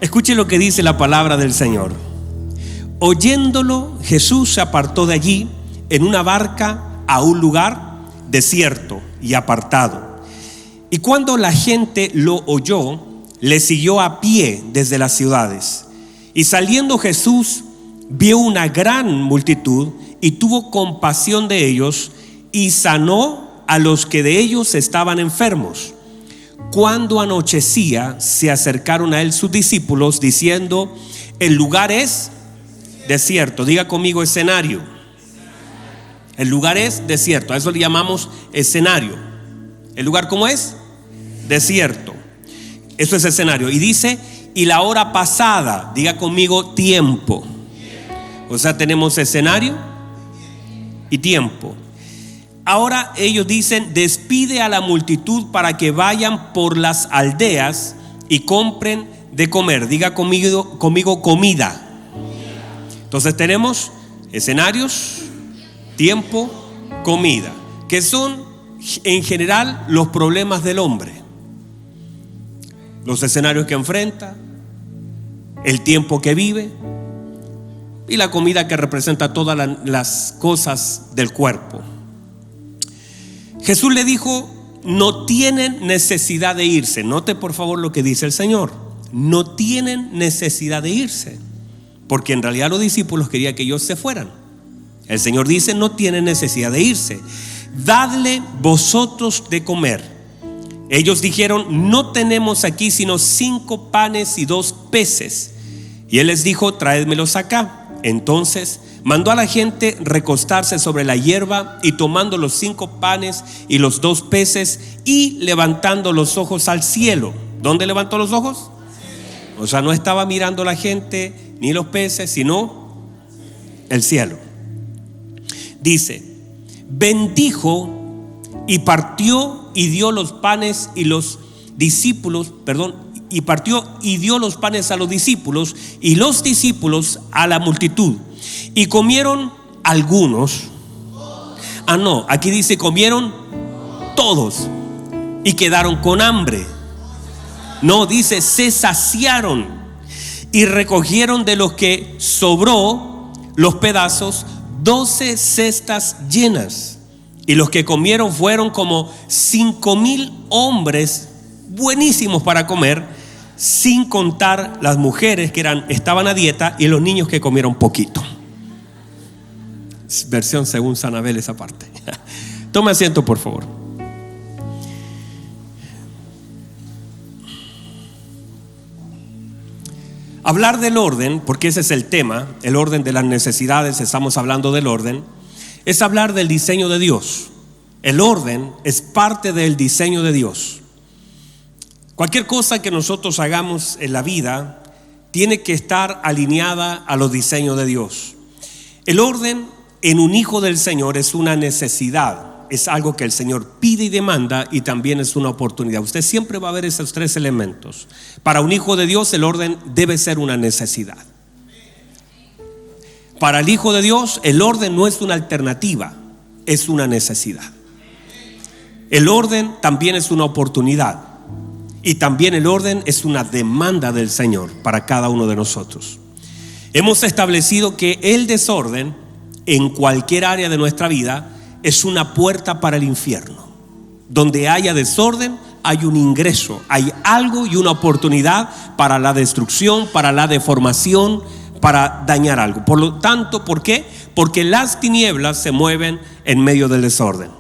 Escuche lo que dice la palabra del Señor. Oyéndolo, Jesús se apartó de allí en una barca a un lugar desierto y apartado. Y cuando la gente lo oyó, le siguió a pie desde las ciudades. Y saliendo Jesús, vio una gran multitud y tuvo compasión de ellos y sanó a los que de ellos estaban enfermos. Cuando anochecía, se acercaron a él sus discípulos diciendo: el lugar es desierto. Diga conmigo: escenario. El lugar es desierto. A eso le llamamos escenario. ¿El lugar cómo es? Desierto. Eso es escenario. Y dice: y la hora pasada. Diga conmigo: tiempo. O sea, tenemos escenario y tiempo. Ahora ellos dicen: despide a la multitud para que vayan por las aldeas y compren de comer. Diga conmigo comida. Entonces tenemos escenarios, tiempo, comida, que son en general los problemas del hombre. Los escenarios que enfrenta, el tiempo que vive y la comida que representa todas las cosas del cuerpo. Jesús le dijo: no tienen necesidad de irse. Note por favor lo que dice el Señor: no tienen necesidad de irse, porque en realidad los discípulos querían que ellos se fueran. El Señor dice: no tienen necesidad de irse, dadle vosotros de comer. Ellos dijeron: no tenemos aquí sino 5 panes y 2 peces. Y Él les dijo: traédmelos acá. Entonces mandó a la gente recostarse sobre la hierba, y tomando los 5 panes y los 2 peces y levantando los ojos al cielo. ¿Dónde levantó los ojos? O sea, no estaba mirando la gente ni los peces, sino el cielo. Dice: bendijo y partió y dio los panes y los discípulos, y partió y dio los panes a los discípulos y los discípulos a la multitud. Y comieron algunos. No, aquí dice comieron todos y quedaron con hambre. No, dice se saciaron y recogieron de los que sobró los pedazos 12 cestas llenas. Y los que comieron fueron como 5,000 hombres, buenísimos para comer, sin contar las mujeres que estaban a dieta y los niños que comieron poquito. Versión según Sanabel esa parte. Tome asiento por favor. Hablar del orden, porque ese es el tema, el orden de las necesidades, estamos hablando del orden, es hablar del diseño de Dios. El orden es parte del diseño de Dios. Cualquier cosa que nosotros hagamos en la vida tiene que estar alineada a los diseños de Dios. El orden en un hijo del Señor es una necesidad, es algo que el Señor pide y demanda, y también es una oportunidad. Usted siempre va a ver esos 3 elementos. Para un hijo de Dios el orden debe ser una necesidad. Para el hijo de Dios el orden no es una alternativa, es una necesidad. El orden también es una oportunidad. Y también el orden es una demanda del Señor para cada uno de nosotros. Hemos establecido que el desorden en cualquier área de nuestra vida es una puerta para el infierno. Donde haya desorden, hay un ingreso, hay algo y una oportunidad para la destrucción, para la deformación, para dañar algo. Por lo tanto, ¿por qué? Porque las tinieblas se mueven en medio del desorden.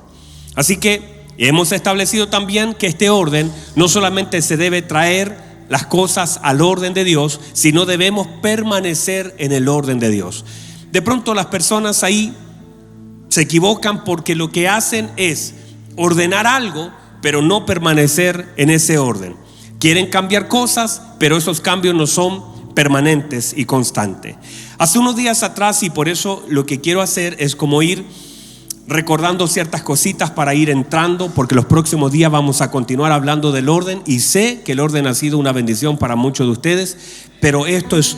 Así que hemos establecido también que este orden no solamente se debe traer las cosas al orden de Dios, sino debemos permanecer en el orden de Dios. De pronto las personas ahí se equivocan porque lo que hacen es ordenar algo, pero no permanecer en ese orden. Quieren cambiar cosas, pero esos cambios no son permanentes y constantes. Hace unos días atrás, y por eso lo que quiero hacer es como ir recordando ciertas cositas para ir entrando, porque los próximos días vamos a continuar hablando del orden, y sé que el orden ha sido una bendición para muchos de ustedes, pero esto es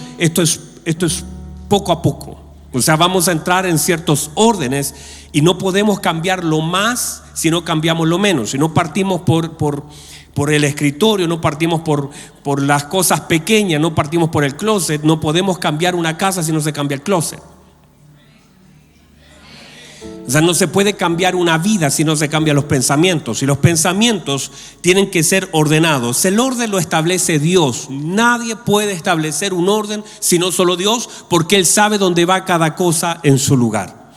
poco a poco. O sea, vamos a entrar en ciertos órdenes y no podemos cambiar lo más si no cambiamos lo menos, si no partimos por por el escritorio, no partimos por las cosas pequeñas, no partimos por el closet. No podemos cambiar una casa si no se cambia el closet. O sea, no se puede cambiar una vida si no se cambian los pensamientos. Y los pensamientos tienen que ser ordenados. El orden lo establece Dios. Nadie puede establecer un orden sino solo Dios, porque Él sabe dónde va cada cosa en su lugar.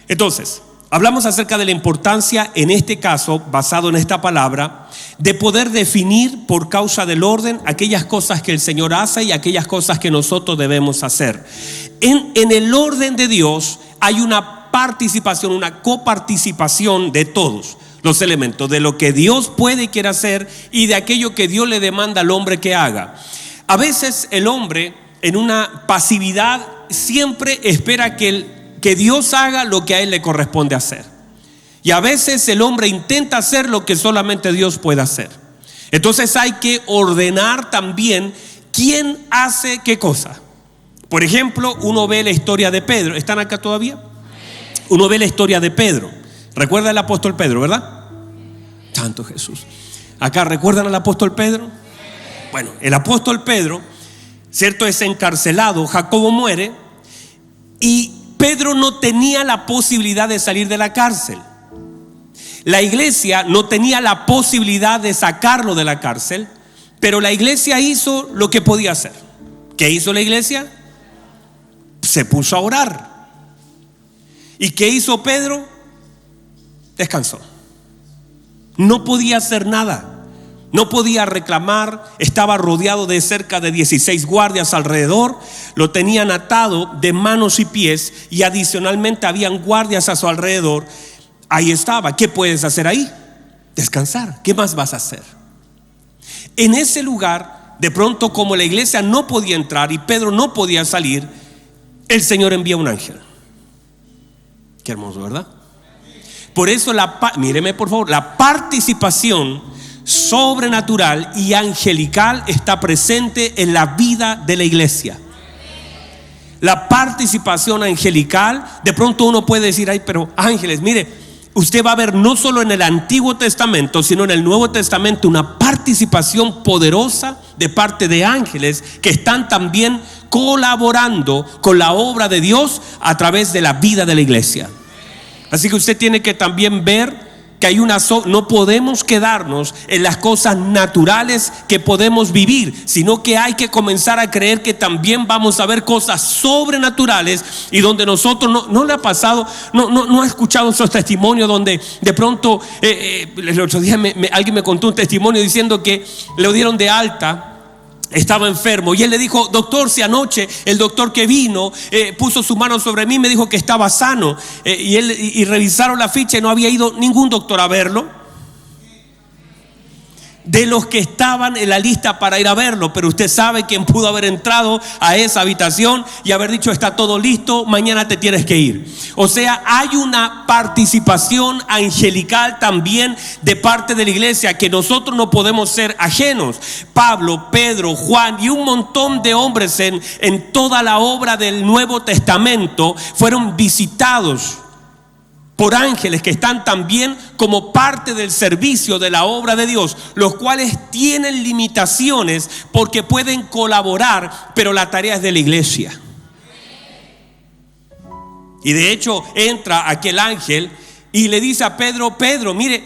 Entonces, hablamos acerca de la importancia, en este caso, basado en esta palabra, de poder definir por causa del orden aquellas cosas que el Señor hace y aquellas cosas que nosotros debemos hacer. En el orden de Dios hay una participación, una coparticipación de todos los elementos, de lo que Dios puede y quiere hacer y de aquello que Dios le demanda al hombre que haga. A veces el hombre, en una pasividad, siempre espera que Dios haga lo que a él le corresponde hacer. Y a veces el hombre intenta hacer lo que solamente Dios puede hacer. Entonces hay que ordenar también quién hace qué cosa. Por ejemplo, uno ve la historia de Pedro. ¿Están acá todavía? Uno ve la historia de Pedro. ¿Recuerda al apóstol Pedro, verdad? Santo Jesús. Acá, ¿recuerdan al apóstol Pedro? Bueno, el apóstol Pedro, cierto, es encarcelado. Jacobo muere y Pedro no tenía la posibilidad de salir de la cárcel. La iglesia no tenía la posibilidad de sacarlo de la cárcel, pero la iglesia hizo lo que podía hacer. ¿Qué hizo la iglesia? Se puso a orar. ¿Y qué hizo Pedro? Descansó. No podía hacer nada. No podía reclamar. Estaba rodeado de cerca de 16 guardias alrededor. Lo tenían atado de manos y pies. Y adicionalmente habían guardias a su alrededor. Ahí estaba. ¿Qué puedes hacer ahí? Descansar. ¿Qué más vas a hacer? En ese lugar, de pronto, como la iglesia no podía entrar y Pedro no podía salir, el Señor envía un ángel. Qué hermoso, ¿verdad? Por eso, míreme por favor, la participación sobrenatural y angelical está presente en la vida de la iglesia. La participación angelical, de pronto uno puede decir, ay, pero ángeles, mire, usted va a ver no solo en el Antiguo Testamento, sino en el Nuevo Testamento una participación poderosa de parte de ángeles que están también colaborando con la obra de Dios a través de la vida de la iglesia. Así que usted tiene que también ver que hay no podemos quedarnos en las cosas naturales que podemos vivir, sino que hay que comenzar a creer que también vamos a ver cosas sobrenaturales y donde nosotros no le ha pasado, no ha escuchado esos testimonios donde de pronto el otro día alguien me contó un testimonio diciendo que le dieron de alta. Estaba enfermo y él le dijo, doctor, si anoche el doctor que vino puso su mano sobre mí, me dijo que estaba sano, y revisaron la ficha y no había ido ningún doctor a verlo de los que estaban en la lista para ir a verlo. Pero usted sabe quién pudo haber entrado a esa habitación y haber dicho, está todo listo, mañana te tienes que ir. O sea, hay una participación angelical también de parte de la iglesia que nosotros no podemos ser ajenos. Pablo, Pedro, Juan y un montón de hombres en toda la obra del Nuevo Testamento fueron visitados por ángeles que están también como parte del servicio de la obra de Dios, los cuales tienen limitaciones porque pueden colaborar, pero la tarea es de la iglesia. Y de hecho entra aquel ángel y le dice a Pedro, Pedro, mire,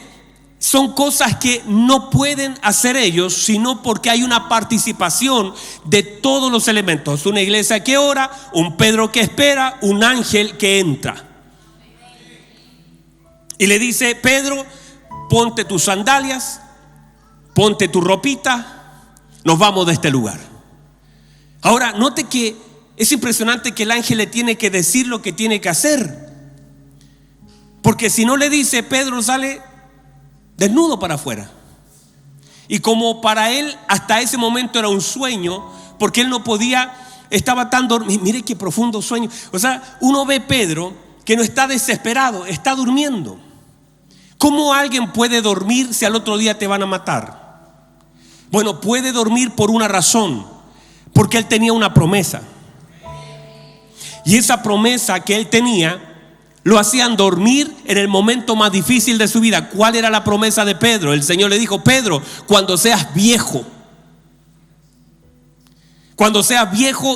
son cosas que no pueden hacer ellos, sino porque hay una participación de todos los elementos. Una iglesia que ora, un Pedro que espera, un ángel que entra. Y le dice, Pedro, ponte tus sandalias, ponte tu ropita, nos vamos de este lugar. Ahora, note que es impresionante que el ángel le tiene que decir lo que tiene que hacer. Porque si no le dice, Pedro sale desnudo para afuera. Y como para él hasta ese momento era un sueño, porque él no podía, estaba tan dormido. Mire qué profundo sueño. O sea, uno ve Pedro que no está desesperado, está durmiendo. ¿Cómo alguien puede dormir si al otro día te van a matar? Bueno, puede dormir por una razón, porque él tenía una promesa. Y esa promesa que él tenía lo hacían dormir en el momento más difícil de su vida. ¿Cuál era la promesa de Pedro? El Señor le dijo: Pedro, cuando seas viejo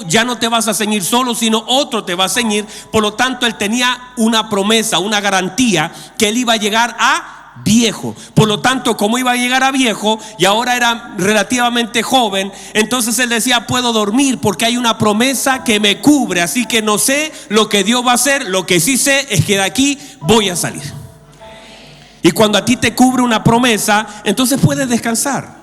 ya no te vas a ceñir solo, sino otro te va a ceñir. Por lo tanto, él tenía una promesa, una garantía que él iba a llegar a viejo. Por lo tanto, como iba a llegar a viejo y ahora era relativamente joven, entonces él decía: puedo dormir porque hay una promesa que me cubre. Así que no sé lo que Dios va a hacer, lo que sí sé es que de aquí voy a salir. Y cuando a ti te cubre una promesa, entonces puedes descansar.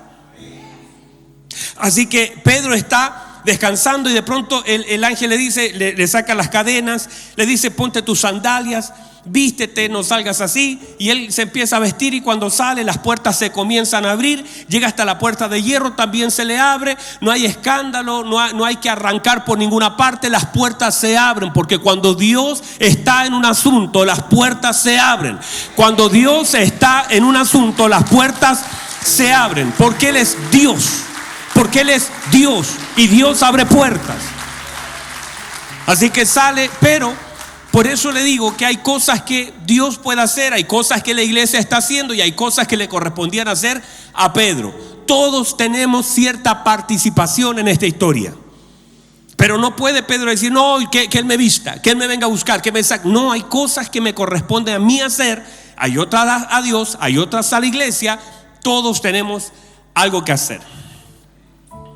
Así que Pedro está descansando y de pronto el ángel le dice, le saca las cadenas, le dice: ponte tus sandalias, vístete, no salgas así. Y él se empieza a vestir, y cuando sale las puertas se comienzan a abrir, llega hasta la puerta de hierro, también se le abre. No hay escándalo, no hay que arrancar por ninguna parte, las puertas se abren, porque cuando Dios está en un asunto, las puertas se abren. Cuando Dios está en un asunto, las puertas se abren, porque Él es Dios. Porque Él es Dios y Dios abre puertas. Así que sale, pero por eso le digo que hay cosas que Dios puede hacer, hay cosas que la iglesia está haciendo y hay cosas que le correspondían hacer a Pedro. Todos tenemos cierta participación en esta historia. Pero no puede Pedro decir: no, que Él me vista, que Él me venga a buscar, que me saque. No, hay cosas que me corresponden a mí hacer, hay otras a Dios, hay otras a la iglesia. Todos tenemos algo que hacer.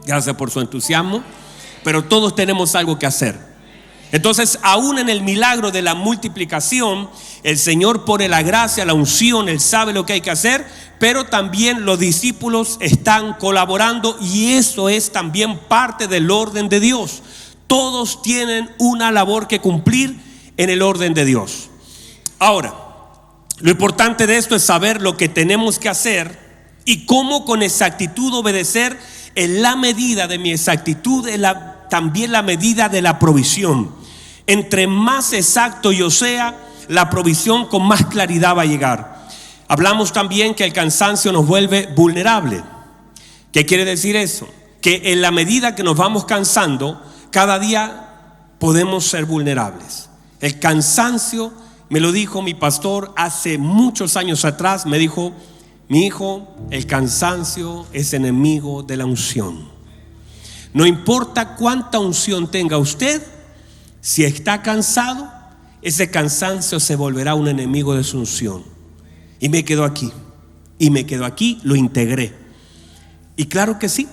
Gracias por su entusiasmo, pero todos tenemos algo que hacer. Entonces, aún en el milagro de la multiplicación, el Señor pone la gracia, la unción, Él sabe lo que hay que hacer, pero también los discípulos están colaborando, y eso es también parte del orden de Dios. Todos tienen una labor que cumplir en el orden de Dios. Ahora, lo importante de esto es saber lo que tenemos que hacer y cómo con exactitud obedecer. En la medida de mi exactitud es también la medida de la provisión. Entre más exacto yo sea, la provisión con más claridad va a llegar. Hablamos también que el cansancio nos vuelve vulnerable. ¿Qué quiere decir eso? Que en la medida que nos vamos cansando, cada día podemos ser vulnerables. El cansancio, me lo dijo mi pastor hace muchos años atrás, me dijo: mi hijo, el cansancio es enemigo de la unción. No importa cuánta unción tenga usted, si está cansado, ese cansancio se volverá un enemigo de su unción. Y me quedo aquí, lo integré. Y claro que sí.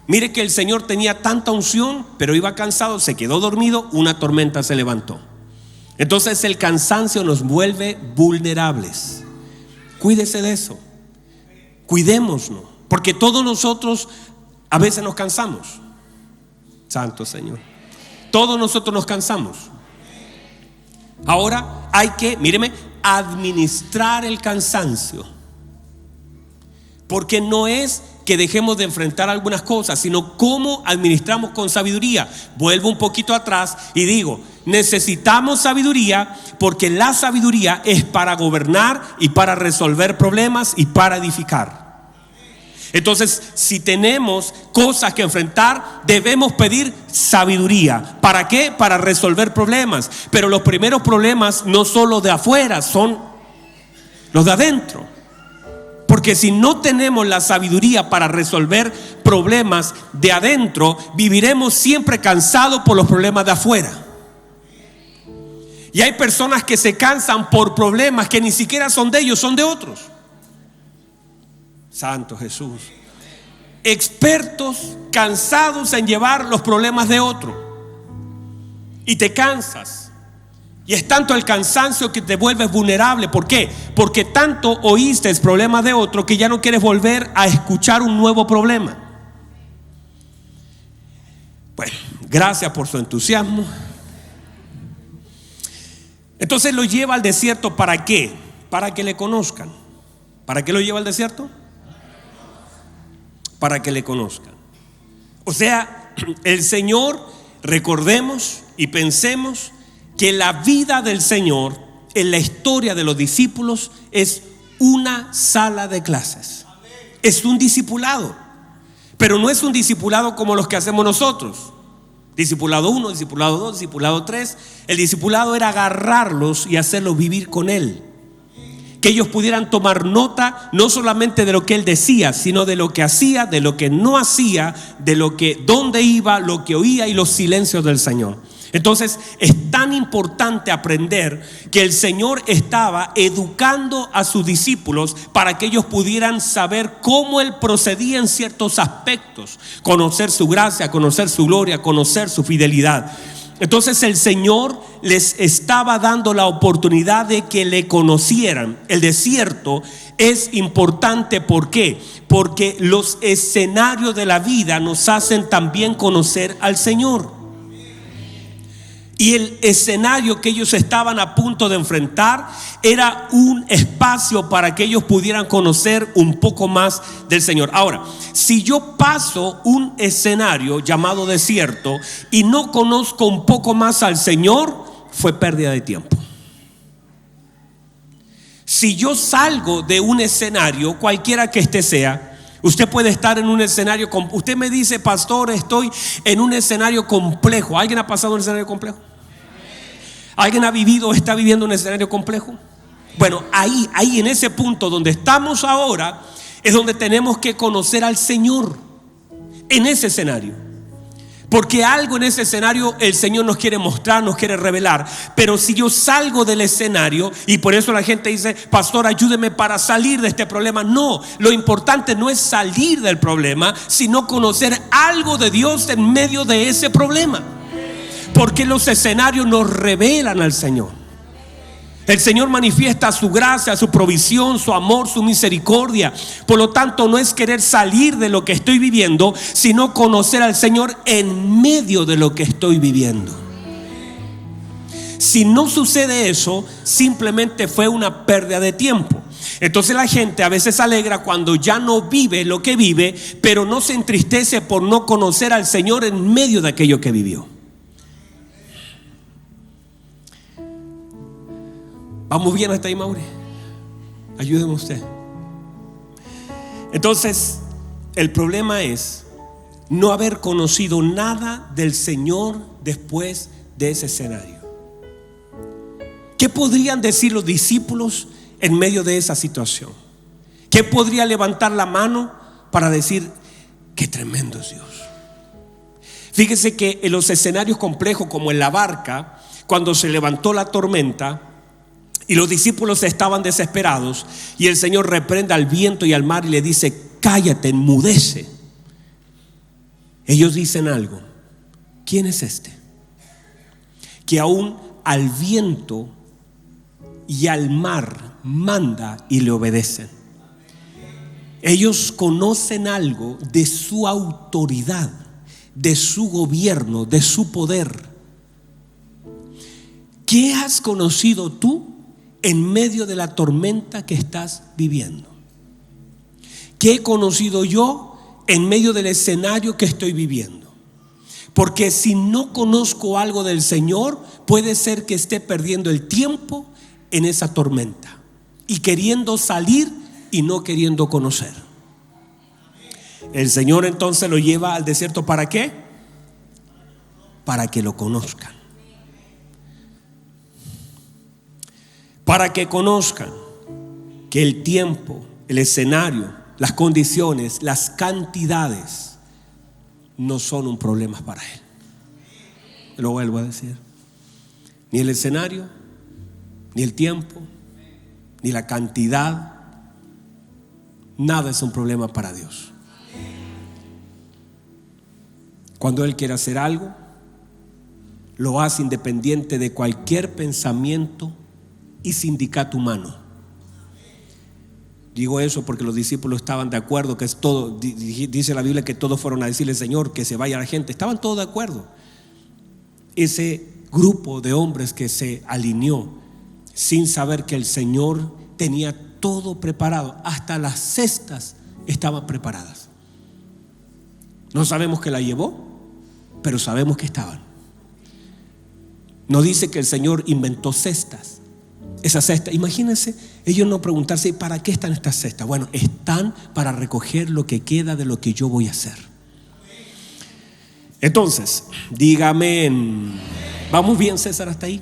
Mire que el Señor tenía tanta unción, pero iba cansado, se quedó dormido, una tormenta se levantó. Entonces el cansancio nos vuelve vulnerables. Cuídese de eso. Cuidémonos, porque todos nosotros a veces nos cansamos. Santo Señor, todos nosotros nos cansamos. Ahora hay que, míreme, administrar el cansancio, porque no es que dejemos de enfrentar algunas cosas, sino cómo administramos con sabiduría. Vuelvo un poquito atrás y digo: necesitamos sabiduría, porque la sabiduría es para gobernar y para resolver problemas y para edificar. Entonces, si tenemos cosas que enfrentar, debemos pedir sabiduría. ¿Para qué? Para resolver problemas. Pero los primeros problemas no son los de afuera, son los de adentro. Porque si no tenemos la sabiduría para resolver problemas de adentro, viviremos siempre cansados por los problemas de afuera. Y hay personas que se cansan por problemas que ni siquiera son de ellos, son de otros. Santo Jesús. Expertos cansados en llevar los problemas de otro. Y te cansas. Y es tanto el cansancio que te vuelves vulnerable. ¿Por qué? Porque tanto oíste el problema de otro que ya no quieres volver a escuchar un nuevo problema. Bueno, gracias por su entusiasmo. Entonces lo lleva al desierto. ¿Para qué? Para que le conozcan. ¿Para qué lo lleva al desierto? Para que le conozcan. O sea, el Señor, recordemos y pensemos que la vida del Señor en la historia de los discípulos es una sala de clases. Es un discipulado, pero no es un discipulado como los que hacemos nosotros. Discipulado 1, discipulado 2, discipulado 3. El discipulado era agarrarlos y hacerlos vivir con Él. Que ellos pudieran tomar nota no solamente de lo que Él decía, sino de lo que hacía, de lo que no hacía, de lo que, dónde iba, lo que oía y los silencios del Señor. Entonces es tan importante aprender que el Señor estaba educando a sus discípulos para que ellos pudieran saber cómo Él procedía en ciertos aspectos, conocer su gracia, conocer su gloria, conocer su fidelidad. Entonces el Señor les estaba dando la oportunidad de que le conocieran. El desierto es importante, ¿por qué? Porque los escenarios de la vida nos hacen también conocer al Señor. Y el escenario que ellos estaban a punto de enfrentar era un espacio para que ellos pudieran conocer un poco más del Señor. Ahora, si yo paso un escenario llamado desierto y no conozco un poco más al Señor, fue pérdida de tiempo. Si yo salgo de un escenario, cualquiera que este sea, usted puede estar en un escenario, usted me dice, pastor, estoy en un escenario complejo. ¿Alguien ha pasado un escenario complejo? ¿Alguien ha vivido o está viviendo un escenario complejo? Bueno, ahí en ese punto donde estamos ahora es donde tenemos que conocer al Señor. En ese escenario. Porque algo en ese escenario el Señor nos quiere mostrar, nos quiere revelar. Pero si yo salgo del escenario, y por eso la gente dice, pastor, ayúdeme para salir de este problema. No, lo importante no es salir del problema, sino conocer algo de Dios en medio de ese problema. Porque los escenarios nos revelan al Señor. El Señor manifiesta su gracia, su provisión, su amor, su misericordia. Por lo tanto, no es querer salir de lo que estoy viviendo, sino conocer al Señor en medio de lo que estoy viviendo. Si no sucede eso, simplemente fue una pérdida de tiempo. Entonces la gente a veces se alegra cuando ya no vive lo que vive, pero no se entristece por no conocer al Señor en medio de aquello que vivió. ¿Vamos bien hasta ahí, Mauri? Ayúdeme usted. Entonces, el problema es no haber conocido nada del Señor después de ese escenario. ¿Qué podrían decir los discípulos en medio de esa situación? ¿Qué podría levantar la mano para decir, qué tremendo es Dios? Fíjese que en los escenarios complejos, como en la barca, cuando se levantó la tormenta y los discípulos estaban desesperados, y el Señor reprende al viento y al mar y le dice, cállate, enmudece. Ellos dicen algo. ¿Quién es este? Que aún al viento y al mar manda y le obedecen. Ellos conocen algo de su autoridad, de su gobierno, de su poder. ¿Qué has conocido tú en medio de la tormenta que estás viviendo? ¿Qué he conocido yo en medio del escenario que estoy viviendo? Porque si no conozco algo del Señor, puede ser que esté perdiendo el tiempo en esa tormenta y queriendo salir y no queriendo conocer. El Señor entonces lo lleva al desierto. ¿Para qué? Para que lo conozcan. Para que conozcan que el tiempo, el escenario, las condiciones, las cantidades no son un problema para Él. Lo vuelvo a decir. Ni el escenario, ni el tiempo, ni la cantidad, nada es un problema para Dios. Cuando Él quiere hacer algo, lo hace independiente de cualquier pensamiento y sindicato humano. Digo eso porque los discípulos estaban de acuerdo que es todo, dice la Biblia que todos fueron a decirle, Señor, que se vaya la gente. Estaban todos de acuerdo. Ese grupo de hombres que se alineó sin saber que el Señor tenía todo preparado, hasta las cestas estaban preparadas. No sabemos que la llevó, pero sabemos que estaban. No dice que el Señor inventó cestas. Esa cesta, imagínense, ellos no preguntarse ¿para qué están estas cestas? Bueno, están para recoger lo que queda de lo que yo voy a hacer. Entonces, dígame, ¿vamos bien, César, hasta ahí?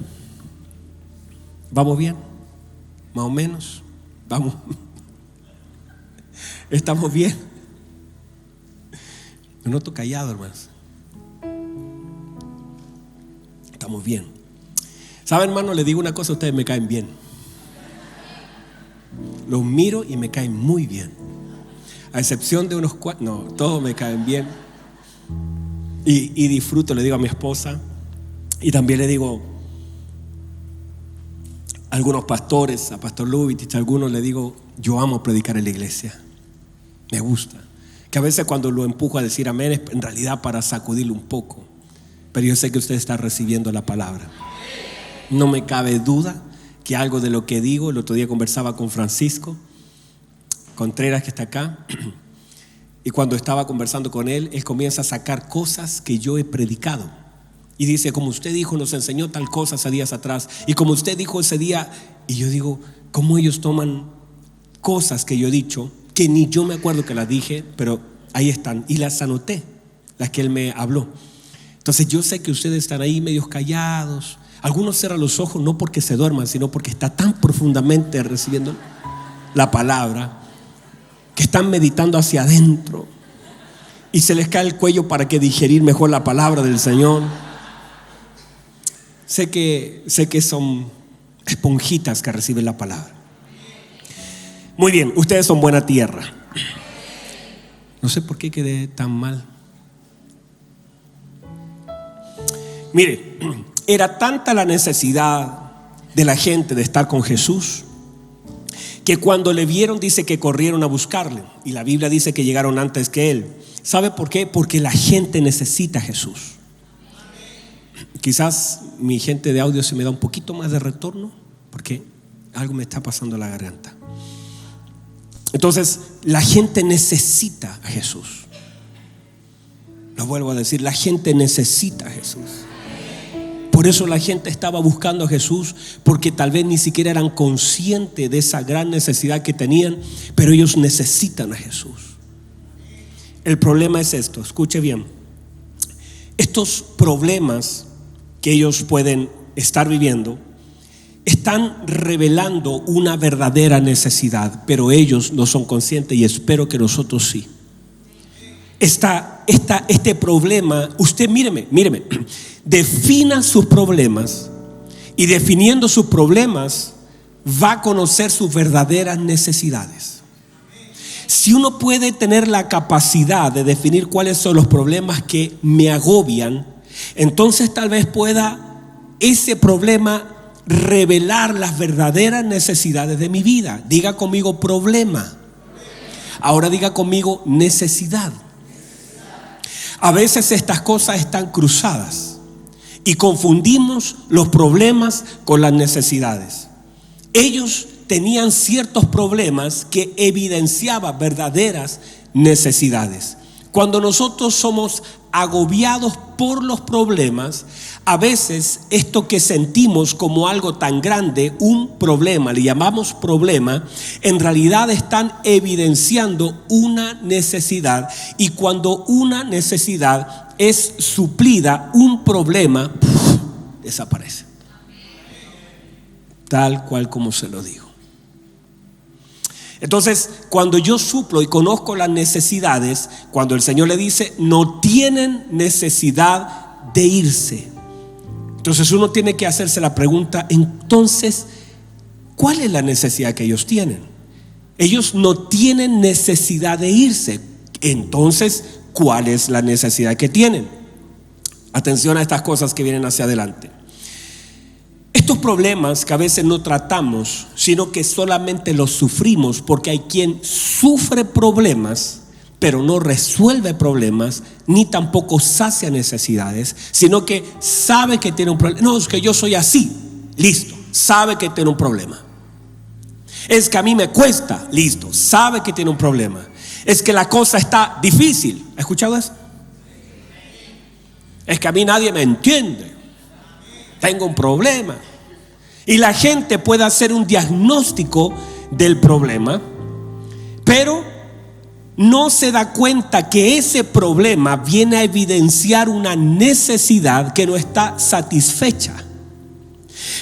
¿Vamos bien? Más o menos. Vamos. ¿Estamos bien? Me noto callado, hermanos. Estamos bien. ¿Saben, hermano? Le digo una cosa, ustedes me caen bien. Los miro y me caen muy bien. A excepción de unos cuantos. No, todos me caen bien. Y disfruto, le digo a mi esposa. Y también le digo a algunos pastores, a Pastor Lubitich, a algunos le digo, yo amo predicar en la iglesia. Me gusta. Que a veces cuando lo empujo a decir amén es en realidad para sacudirlo un poco. Pero yo sé que usted está recibiendo la palabra. No me cabe duda que algo de lo que digo, el otro día conversaba con Francisco Contreras, que está acá, y cuando estaba conversando con él, él comienza a sacar cosas que yo he predicado. Y dice, como usted dijo, nos enseñó tal cosa hace días atrás, y como usted dijo ese día, y yo digo, ¿cómo ellos toman cosas que yo he dicho, que ni yo me acuerdo que las dije, pero ahí están, y las anoté, las que él me habló? Entonces yo sé que ustedes están ahí medios callados. Algunos cierran los ojos no porque se duerman, sino porque está tan profundamente recibiendo la palabra que están meditando hacia adentro y se les cae el cuello para que digerir mejor la palabra del Señor. Sé que son esponjitas que reciben la palabra. Muy bien, ustedes son buena tierra. No sé por qué quedé tan mal. Mire, era tanta la necesidad de la gente de estar con Jesús que cuando le vieron dice que corrieron a buscarle, y la Biblia dice que llegaron antes que él. ¿Sabe por qué? Porque la gente necesita a Jesús. Quizás mi gente de audio se me da un poquito más de retorno porque algo me está pasando en la garganta. Entonces la gente necesita a Jesús. Lo vuelvo a decir, la gente necesita a Jesús. Por eso la gente estaba buscando a Jesús, porque tal vez ni siquiera eran conscientes de esa gran necesidad que tenían, pero ellos necesitan a Jesús. El problema es esto, escuche bien. Estos problemas que ellos pueden estar viviendo están revelando una verdadera necesidad, pero ellos no son conscientes, y espero que nosotros sí. Este problema, usted míreme, defina sus problemas, y definiendo sus problemas va a conocer sus verdaderas necesidades. Si uno puede tener la capacidad de definir cuáles son los problemas que me agobian, entonces tal vez pueda ese problema revelar las verdaderas necesidades de mi vida. Diga conmigo problema. Ahora diga conmigo necesidad. A veces estas cosas están cruzadas y confundimos los problemas con las necesidades. Ellos tenían ciertos problemas que evidenciaban verdaderas necesidades. Cuando nosotros somos agobiados por los problemas, a veces esto que sentimos como algo tan grande, un problema, le llamamos problema, en realidad están evidenciando una necesidad. Y cuando una necesidad es suplida, un problema desaparece. Tal cual como se lo digo. Entonces, cuando yo suplo y conozco las necesidades, cuando el Señor le dice, no tienen necesidad de irse. Entonces uno tiene que hacerse la pregunta, entonces, ¿cuál es la necesidad que ellos tienen? Ellos no tienen necesidad de irse. Entonces, ¿cuál es la necesidad que tienen? Atención a estas cosas que vienen hacia adelante. Estos problemas que a veces no tratamos, sino que solamente los sufrimos, porque hay quien sufre problemas, pero no resuelve problemas, ni tampoco sacia necesidades, sino que sabe que tiene un problema. No, es que yo soy así, listo, sabe que tiene un problema. Es que a mí me cuesta, listo, sabe que tiene un problema. Es que la cosa está difícil, ¿ha escuchado eso? Es que a mí nadie me entiende, tengo un problema. Y la gente puede hacer un diagnóstico del problema, pero no se da cuenta que ese problema viene a evidenciar una necesidad que no está satisfecha.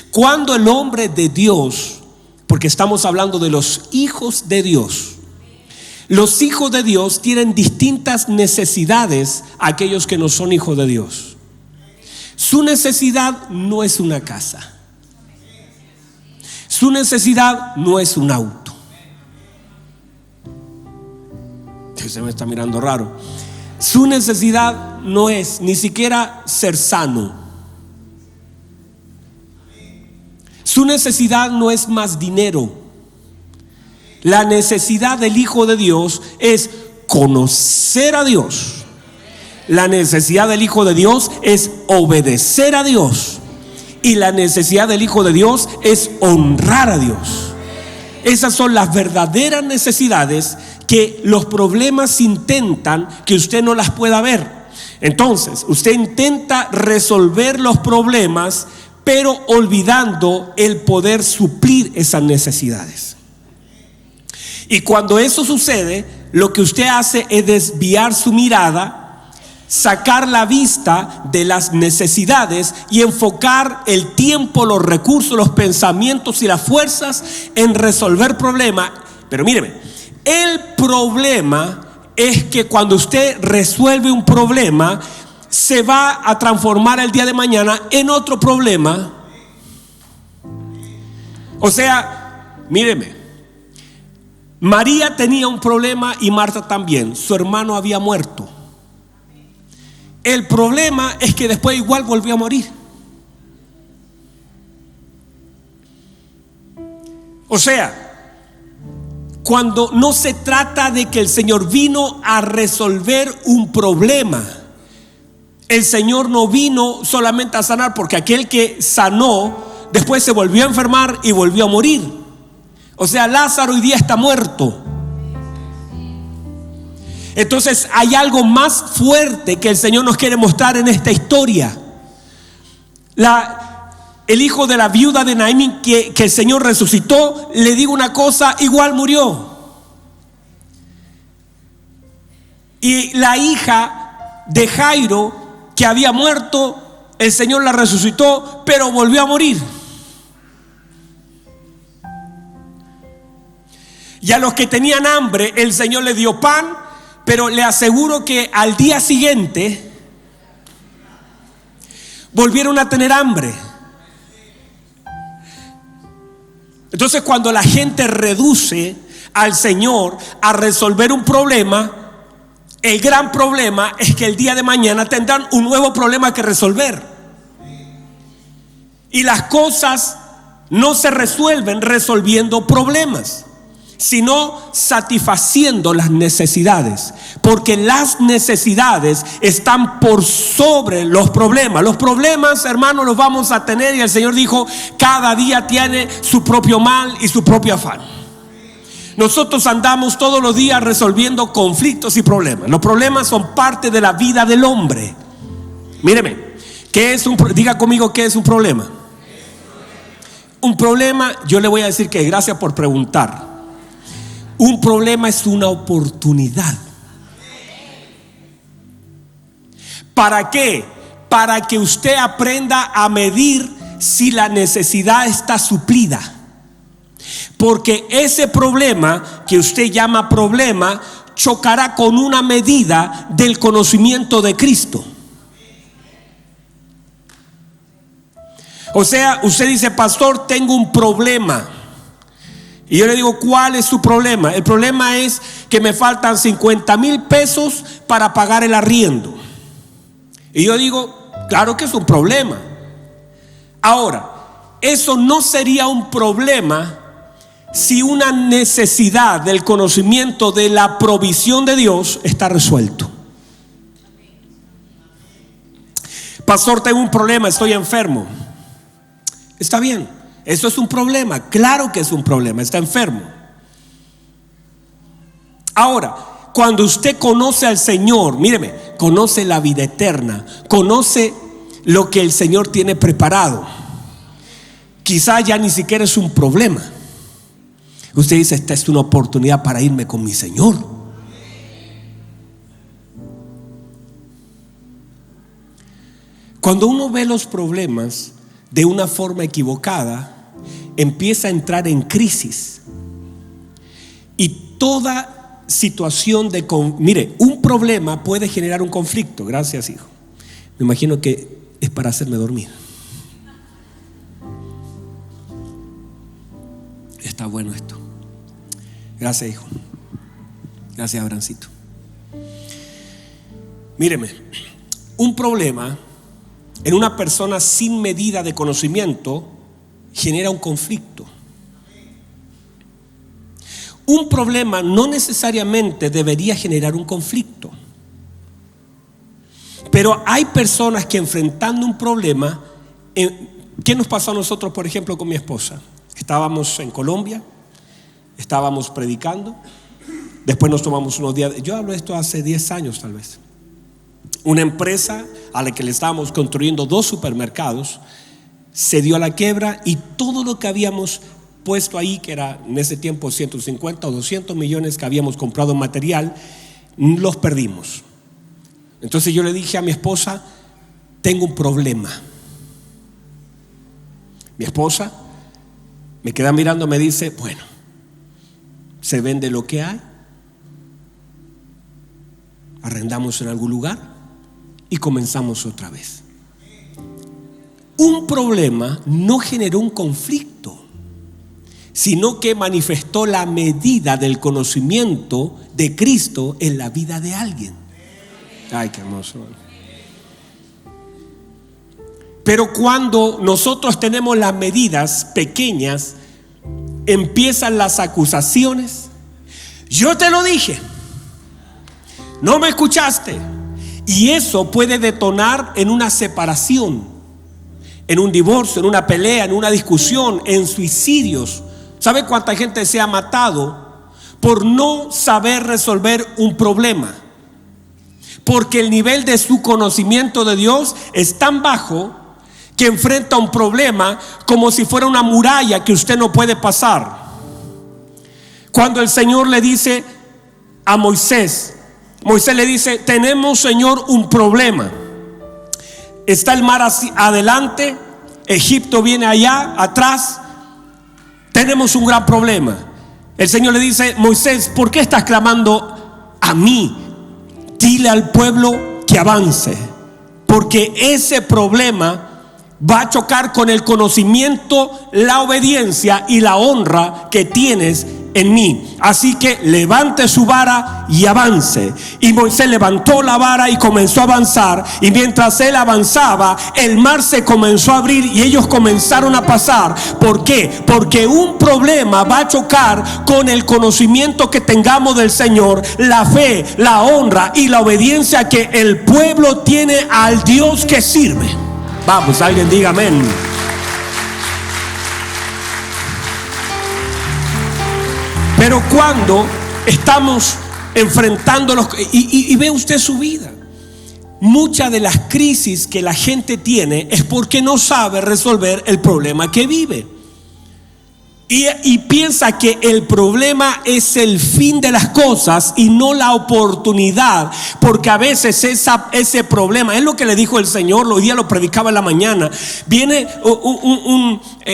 Cuando el hombre de Dios, porque estamos hablando de los hijos de Dios, los hijos de Dios tienen distintas necesidades a aquellos que no son hijos de Dios. Su necesidad no es una casa. Su necesidad no es un auto. Se me está mirando raro. Su necesidad no es ni siquiera ser sano. Su necesidad no es más dinero. La necesidad del Hijo de Dios es conocer a Dios. La necesidad del Hijo de Dios es obedecer a Dios. Y la necesidad del Hijo de Dios es honrar a Dios. Esas son las verdaderas necesidades que los problemas intentan que usted no las pueda ver. Entonces, usted intenta resolver los problemas, pero olvidando el poder suplir esas necesidades. Y cuando eso sucede, lo que usted hace es desviar su mirada, sacar la vista de las necesidades y enfocar el tiempo, los recursos, los pensamientos y las fuerzas en resolver problemas. Pero míreme, el problema es que cuando usted resuelve un problema, se va a transformar el día de mañana en otro problema. O sea, míreme, María tenía un problema y Marta también. Su hermano había muerto. El problema es que después igual volvió a morir. O sea, cuando no se trata de que el Señor vino a resolver un problema, el Señor no vino solamente a sanar, porque aquel que sanó después se volvió a enfermar y volvió a morir. O sea, Lázaro hoy día está muerto. Entonces hay algo más fuerte que el Señor nos quiere mostrar en esta historia. El hijo de la viuda de Naín que el Señor resucitó, le digo una cosa, igual murió. Y la hija de Jairo que había muerto, el Señor la resucitó, pero volvió a morir. Y a los que tenían hambre, el Señor les dio pan, pero le aseguro que al día siguiente volvieron a tener hambre. Entonces, cuando la gente reduce al Señor a resolver un problema, el gran problema es que el día de mañana tendrán un nuevo problema que resolver. Y las cosas no se resuelven resolviendo problemas, sino satisfaciendo las necesidades, porque las necesidades están por sobre los problemas. Los problemas, hermanos, los vamos a tener, y el Señor dijo: cada día tiene su propio mal y su propio afán. Nosotros andamos todos los días resolviendo conflictos y problemas. Los problemas son parte de la vida del hombre. Míreme, diga conmigo, ¿qué es un problema? Un problema, yo le voy a decir que gracias por preguntar. Un problema es una oportunidad. ¿Para qué? Para que usted aprenda a medir si la necesidad está suplida. Porque ese problema que usted llama problema chocará con una medida del conocimiento de Cristo. O sea, usted dice: pastor, tengo un problema. Y yo le digo: ¿cuál es su problema? El problema es que me faltan 50,000 pesos para pagar el arriendo. Y yo digo: claro que es un problema. Ahora, eso no sería un problema si una necesidad del conocimiento de la provisión de Dios está resuelto. Pastor, tengo un problema, estoy enfermo. Está bien, eso es un problema, claro que es un problema, está enfermo. Ahora, cuando usted conoce al Señor, míreme, conoce la vida eterna, conoce lo que el Señor tiene preparado, quizá ya ni siquiera es un problema. Usted dice: esta es una oportunidad para irme con mi Señor. Cuando uno ve los problemas de una forma equivocada, empieza a entrar en crisis. Y toda situación mire, un problema puede generar un conflicto. Gracias, hijo. Me imagino que es para hacerme dormir. Está bueno esto. Gracias, hijo. Gracias, Abrancito. Míreme, un problema en una persona sin medida de conocimiento genera un conflicto. Un problema no necesariamente debería generar un conflicto, pero hay personas que enfrentando un problema, ¿qué nos pasó a nosotros, por ejemplo, con mi esposa? Estábamos en Colombia, estábamos predicando, después nos tomamos unos días, yo hablo de esto hace 10 años tal vez. Una empresa a la que le estábamos construyendo 2 supermercados se dio a la quiebra y todo lo que habíamos puesto ahí, que era en ese tiempo 150 o 200 millones que habíamos comprado en material, los perdimos. Entonces yo le dije a mi esposa, tengo un problema. Mi esposa me queda mirando, me dice, bueno, se vende lo que hay, arrendamos en algún lugar y comenzamos otra vez. Un problema no generó un conflicto, sino que manifestó la medida del conocimiento de Cristo en la vida de alguien. Ay, qué hermoso. Pero cuando nosotros tenemos las medidas pequeñas, empiezan las acusaciones. Yo te lo dije, no me escuchaste. Y eso puede detonar en una separación, en un divorcio, en una pelea, en una discusión, en suicidios. ¿Sabe cuánta gente se ha matado por no saber resolver un problema? Porque el nivel de su conocimiento de Dios es tan bajo que enfrenta un problema como si fuera una muralla que usted no puede pasar. Cuando el Señor le dice a Moisés le dice, tenemos, Señor, un problema. Está el mar adelante, Egipto viene allá atrás, tenemos un gran problema. El Señor le dice, Moisés, ¿por qué estás clamando a mí? Dile al pueblo que avance, porque ese problema va a chocar con el conocimiento, la obediencia y la honra que tienes en mí. Así que levante su vara y avance. Y Moisés levantó la vara y comenzó a avanzar. Y mientras él avanzaba, el mar se comenzó a abrir y ellos comenzaron a pasar. ¿Por qué? Porque un problema va a chocar con el conocimiento que tengamos del Señor, la fe, la honra y la obediencia que el pueblo tiene al Dios que sirve. Vamos, alguien diga amén. Pero cuando estamos enfrentando y ve usted su vida, muchas de las crisis que la gente tiene es porque no sabe resolver el problema que vive. Y piensa que el problema es el fin de las cosas y no la oportunidad, porque a veces ese problema es lo que le dijo el Señor. Hoy día lo predicaba en la mañana. Viene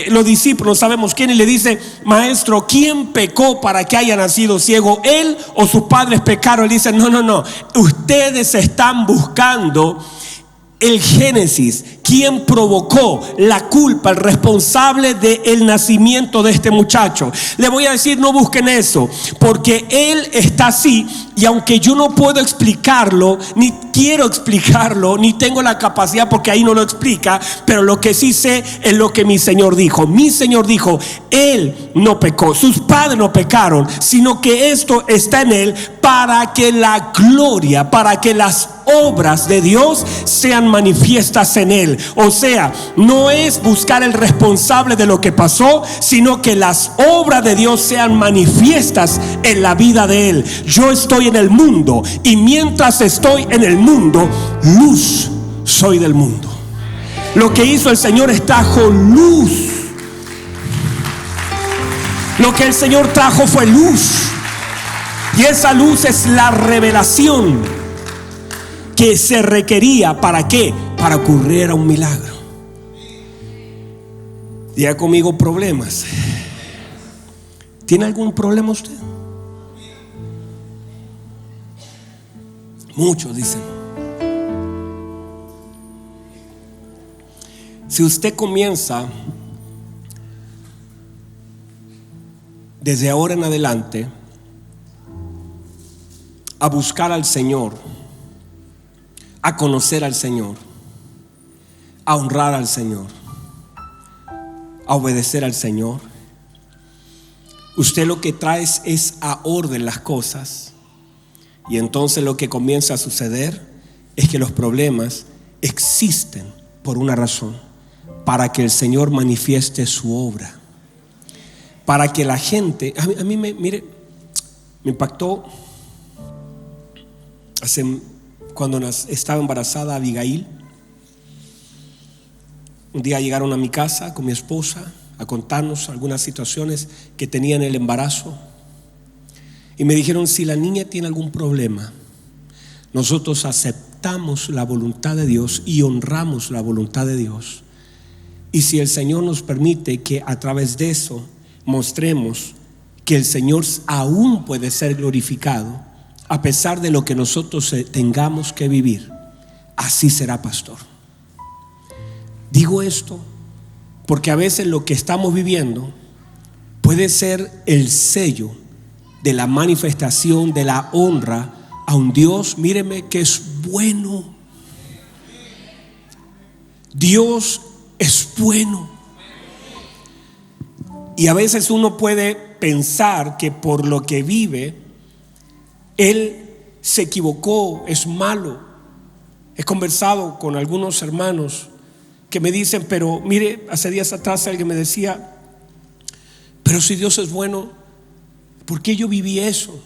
los discípulos, sabemos quién, y le dice, maestro, ¿quién pecó para que haya nacido ciego? ¿Él o sus padres pecaron? Él dice, no, ustedes están buscando el génesis, quien provocó la culpa, el responsable del nacimiento de este muchacho. Le voy a decir, no busquen eso, porque él está así. Y aunque yo no puedo explicarlo, ni quiero explicarlo, ni tengo la capacidad, porque ahí no lo explica, pero lo que sí sé es lo que mi Señor dijo. Mi Señor dijo, él no pecó, sus padres no pecaron, sino que esto está en él para que la gloria, para que las obras de Dios sean manifiestas en él. O sea, no es buscar el responsable de lo que pasó, sino que las obras de Dios sean manifiestas en la vida de él. Yo estoy en el mundo, y mientras estoy en el mundo, luz soy del mundo. Lo que hizo el Señor es trajo luz. Lo que el Señor trajo fue luz. Y esa luz es la revelación que se requería. ¿Para qué? para ocurrir un milagro. Diga conmigo: problemas. ¿Tiene algún problema usted? Muchos dicen. Si usted comienza desde ahora en adelante a buscar al Señor, a conocer al Señor, a honrar al Señor, a obedecer al Señor, usted lo que trae es a orden las cosas. Y entonces lo que comienza a suceder es que los problemas existen por una razón: para que el Señor manifieste su obra, para que la gente, a mí me impactó cuando estaba embarazada Abigail. Un día llegaron a mi casa con mi esposa a contarnos algunas situaciones que tenía en el embarazo, y me dijeron: si la niña tiene algún problema, nosotros aceptamos la voluntad de Dios y honramos la voluntad de Dios, y si el Señor nos permite que a través de eso mostremos que el Señor aún puede ser glorificado a pesar de lo que nosotros tengamos que vivir, así será, pastor. Digo esto porque a veces lo que estamos viviendo puede ser el sello de la manifestación de la honra a un Dios, míreme, que es bueno. Dios es bueno. Y a veces uno puede pensar que por lo que vive él se equivocó, es malo. He conversado con algunos hermanos que me dicen: pero mire, hace días atrás alguien me decía: pero si Dios es bueno, ¿por qué yo viví eso?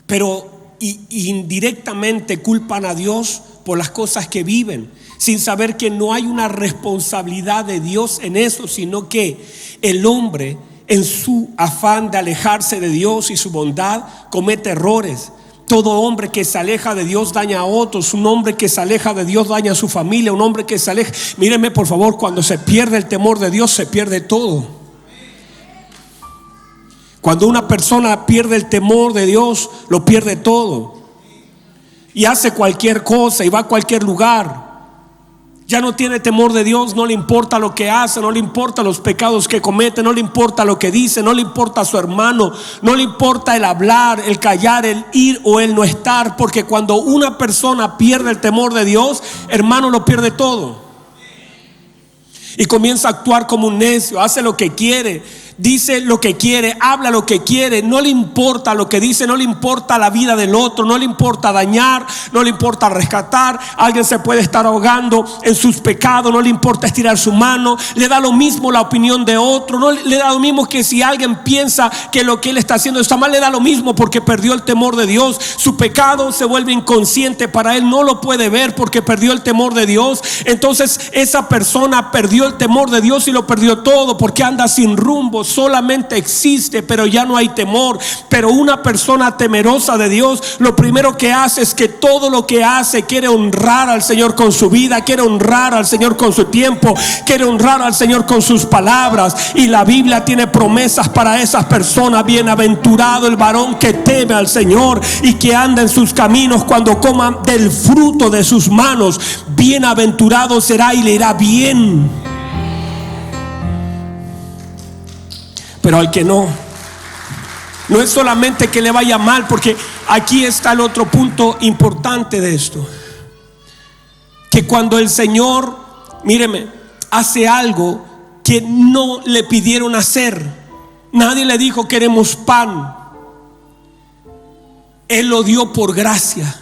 Pero indirectamente culpan a Dios por las cosas que viven, sin saber que no hay una responsabilidad de Dios en eso, sino que el hombre, en su afán de alejarse de Dios y su bondad, comete errores. Todo hombre que se aleja de Dios daña a otros. Un hombre que se aleja de Dios daña a su familia. Un hombre que se aleja, míreme por favor, cuando se pierde el temor de Dios, se pierde todo. Cuando una persona pierde el temor de Dios, lo pierde todo, y hace cualquier cosa y va a cualquier lugar. Ya no tiene temor de Dios, no le importa lo que hace, no le importa los pecados que comete, no le importa lo que dice, no le importa a su hermano, no le importa el hablar, el callar, el ir o el no estar. Porque cuando una persona pierde el temor de Dios, hermano, lo pierde todo. Y comienza a actuar como un necio, hace lo que quiere, dice lo que quiere, habla lo que quiere, no le importa lo que dice, no le importa la vida del otro, no le importa dañar, no le importa rescatar. Alguien se puede estar ahogando en sus pecados, no le importa estirar su mano, le da lo mismo la opinión de otro, no le da lo mismo que si alguien piensa que lo que él está haciendo está mal, le da lo mismo, porque perdió el temor de Dios. Su pecado se vuelve inconsciente para él, no lo puede ver porque perdió el temor de Dios. Entonces esa persona perdió el temor de Dios y lo perdió todo, porque anda sin rumbo, solamente existe, pero ya no hay temor. Pero una persona temerosa de Dios, lo primero que hace es que todo lo que hace quiere honrar al Señor con su vida, quiere honrar al Señor con su tiempo, quiere honrar al Señor con sus palabras. Y la Biblia tiene promesas para esas personas. Bienaventurado el varón que teme al Señor y que anda en sus caminos. Cuando coma del fruto de sus manos, bienaventurado será y le irá bien. Pero al que no es solamente que le vaya mal, porque aquí está el otro punto importante de esto: que cuando el Señor, míreme, hace algo que no le pidieron hacer, nadie le dijo queremos pan, Él lo dio por gracia.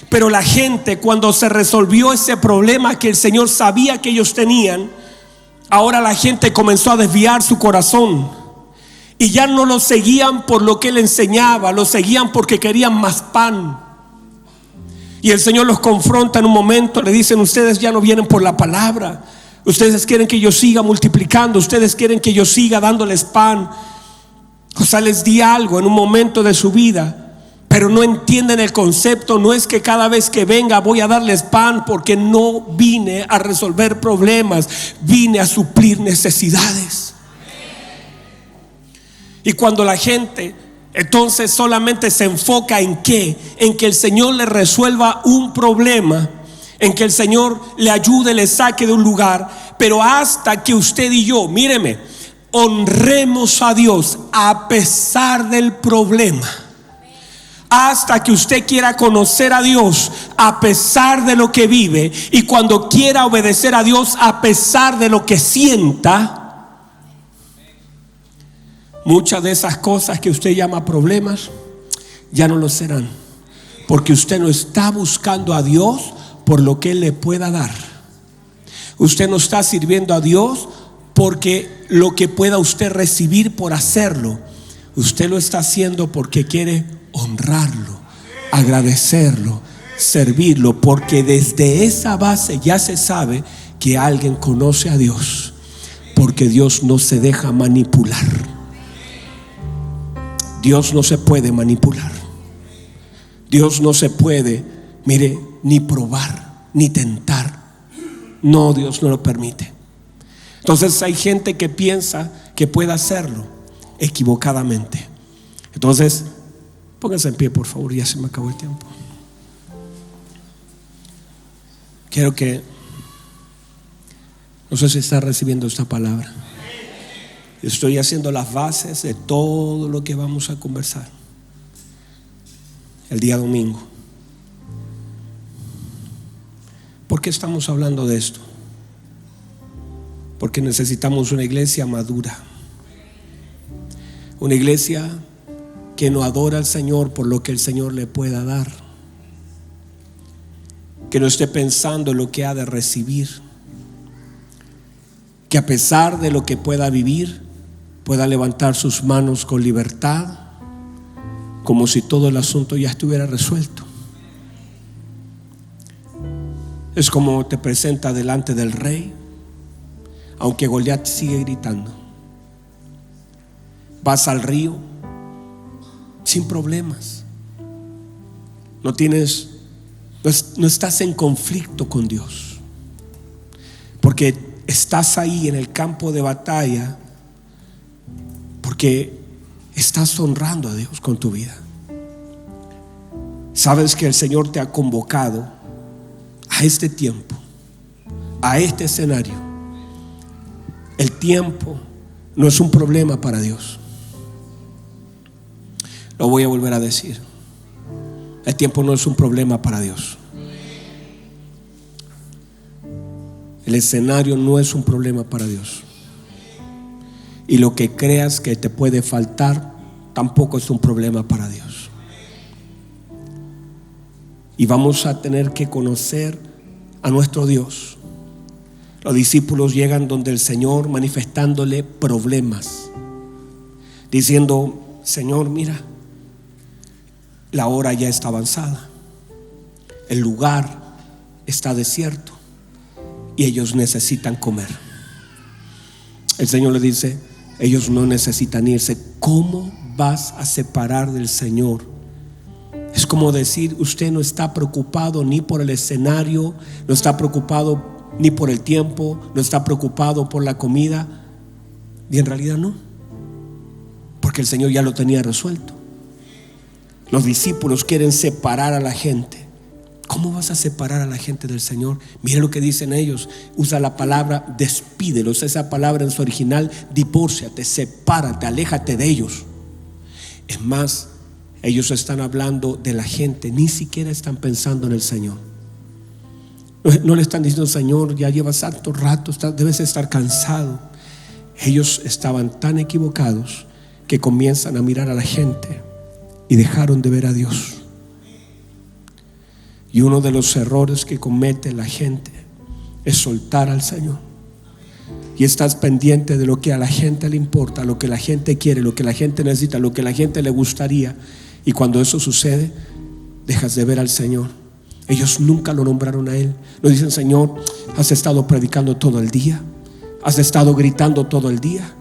Pero la gente, cuando se resolvió ese problema que el Señor sabía que ellos tenían, ahora la gente comenzó a desviar su corazón y ya no lo seguían por lo que Él enseñaba, lo seguían porque querían más pan. Y el Señor los confronta en un momento, le dicen: ustedes ya no vienen por la palabra, ustedes quieren que yo siga multiplicando, ustedes quieren que yo siga dándoles pan. O sea, les di algo en un momento de su vida, pero no entienden el concepto. No es que cada vez que venga voy a darles pan, porque no vine a resolver problemas, vine a suplir necesidades. Y cuando la gente entonces solamente se enfoca en qué, en que el Señor le resuelva un problema, en que el Señor le ayude, le saque de un lugar, pero hasta que usted y yo, míreme, honremos a Dios a pesar del problema, hasta que usted quiera conocer a Dios a pesar de lo que vive, y cuando quiera obedecer a Dios a pesar de lo que sienta, muchas de esas cosas que usted llama problemas ya no lo serán, porque usted no está buscando a Dios por lo que Él le pueda dar. Usted no está sirviendo a Dios porque lo que pueda usted recibir por hacerlo. Usted lo está haciendo porque quiere honrarlo, agradecerlo, servirlo, porque desde esa base ya se sabe que alguien conoce a Dios, porque Dios no se deja manipular. Dios no se puede manipular. Dios no se puede, mire, ni probar, ni tentar. No, Dios no lo permite. Entonces hay gente que piensa que puede hacerlo equivocadamente. Entonces, pónganse en pie, por favor, ya se me acabó el tiempo. Quiero que, no sé si está recibiendo esta palabra. Estoy haciendo las bases de todo lo que vamos a conversar el día domingo. ¿Por qué estamos hablando de esto? Porque necesitamos una iglesia madura, una iglesia que no adora al Señor por lo que el Señor le pueda dar, que no esté pensando en lo que ha de recibir, que a pesar de lo que pueda vivir, pueda levantar sus manos con libertad, como si todo el asunto ya estuviera resuelto. Es como te presenta delante del rey, aunque Goliat sigue gritando. Vas al río sin problemas. No estás en conflicto con Dios, porque estás ahí en el campo de batalla, porque estás honrando a Dios con tu vida. Sabes que el Señor te ha convocado a este tiempo, a este escenario. El tiempo no es un problema para Dios. Lo voy a volver a decir. El tiempo no es un problema para Dios. El escenario no es un problema para Dios. Y lo que creas que te puede faltar tampoco es un problema para Dios. Y vamos a tener que conocer a nuestro Dios. Los discípulos llegan donde el Señor manifestándole problemas, diciendo: Señor, mira, la hora ya está avanzada, el lugar está desierto y ellos necesitan comer. El Señor le dice: ellos no necesitan irse. ¿Cómo vas a separar del Señor? Es como decir: usted no está preocupado ni por el escenario, no está preocupado ni por el tiempo, no está preocupado por la comida. Y en realidad no, porque el Señor ya lo tenía resuelto. Los discípulos quieren separar a la gente. ¿Cómo vas a separar a la gente del Señor? Mira lo que dicen ellos. Usa la palabra despídelos. Esa palabra en su original: divórciate, sepárate, aléjate de ellos. Es más, ellos están hablando de la gente, ni siquiera están pensando en el Señor. No le están diciendo: Señor, ya llevas tanto rato, debes estar cansado. Ellos estaban tan equivocados que comienzan a mirar a la gente y dejaron de ver a Dios. Y uno de los errores que comete la gente es soltar al Señor. Y estás pendiente de lo que a la gente le importa, lo que la gente quiere, lo que la gente necesita, lo que a la gente le gustaría. Y cuando eso sucede, dejas de ver al Señor. Ellos nunca lo nombraron a Él. No dicen: Señor, has estado predicando todo el día, has estado gritando todo el día,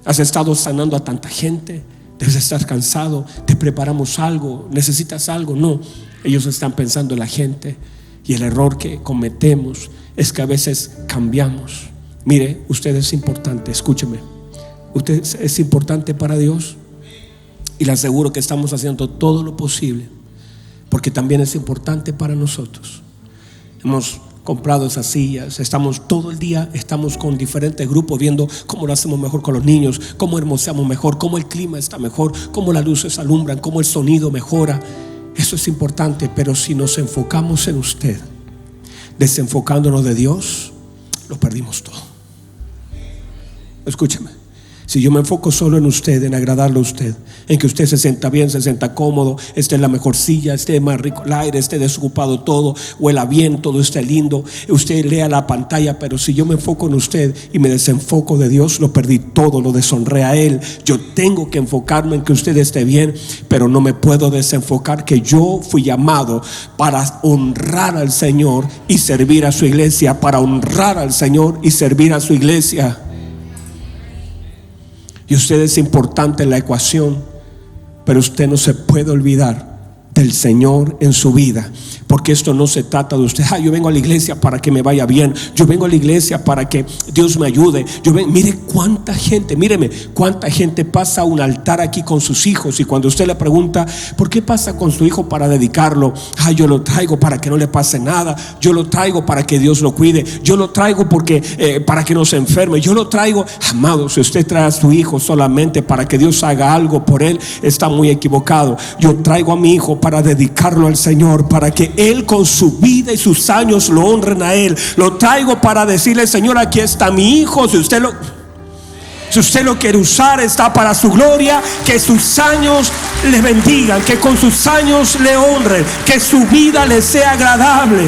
has estado sanando a tanta gente, debes estar cansado, te preparamos algo, necesitas algo. No, ellos están pensando en la gente. Y el error que cometemos es que a veces cambiamos. Mire, usted es importante, escúcheme. Usted es importante para Dios, y le aseguro que estamos haciendo todo lo posible, porque también es importante para nosotros. Hemos comprado esas sillas, estamos todo el día, estamos con diferentes grupos viendo cómo lo hacemos mejor con los niños, cómo hermoseamos mejor, cómo el clima está mejor, cómo las luces alumbran, cómo el sonido mejora. Eso es importante, pero si nos enfocamos en usted, desenfocándonos de Dios, lo perdimos todo. Escúcheme. Si yo me enfoco solo en usted, en agradarle a usted, en que usted se sienta bien, se sienta cómodo, esté en la mejor silla, esté más rico el aire, esté desocupado todo, huela bien, todo esté lindo, usted lea la pantalla. Pero si yo me enfoco en usted y me desenfoco de Dios, lo perdí todo, lo deshonré a Él. Yo tengo que enfocarme en que usted esté bien, pero no me puedo desenfocar que yo fui llamado para honrar al Señor y servir a su iglesia, para honrar al Señor y servir a su iglesia. Y usted es importante en la ecuación, pero usted no se puede olvidar del Señor en su vida, porque esto no se trata de usted. Yo vengo a la iglesia para que me vaya bien, yo vengo a la iglesia para que Dios me ayude. Mire cuánta gente, míreme, cuánta gente pasa a un altar aquí con sus hijos, y cuando usted le pregunta ¿por qué pasa con su hijo para dedicarlo? Yo lo traigo para que no le pase nada, yo lo traigo para que Dios lo cuide, yo lo traigo porque para que no se enferme, yo lo traigo. Amado, si usted trae a su hijo solamente para que Dios haga algo por él, está muy equivocado. Yo traigo a mi hijo para dedicarlo al Señor, para que Él con su vida y sus años lo honren a Él. Lo traigo para decirle: Señor, aquí está mi hijo. Si usted lo quiere usar, está para su gloria. Que sus años le bendigan, que con sus años le honren, que su vida le sea agradable.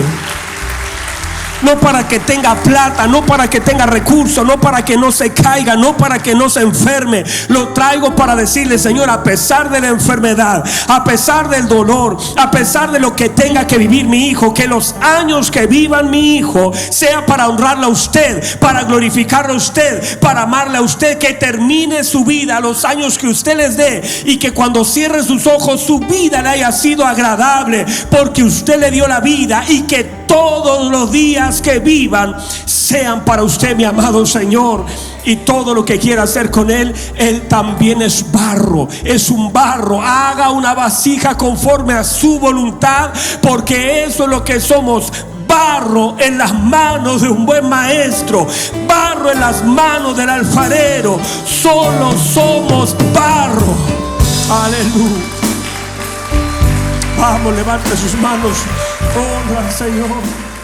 No para que tenga plata, no para que tenga recursos, no para que no se caiga, no para que no se enferme. Lo traigo para decirle: Señor, a pesar de la enfermedad, a pesar del dolor, a pesar de lo que tenga que vivir mi hijo, que los años que vivan mi hijo sea para honrarle a usted, para glorificarle a usted, para amarle a usted. Que termine su vida, los años que usted les dé, y que cuando cierre sus ojos su vida le haya sido agradable, porque usted le dio la vida. Y que todos los días que vivan sean para usted, mi amado Señor. Y todo lo que quiera hacer con Él, Él también es barro, es un barro. Haga una vasija conforme a su voluntad, porque eso es lo que somos: barro en las manos de un buen maestro, barro en las manos del alfarero. Solo somos barro. Aleluya. Vamos, levante sus manos, honra al Señor.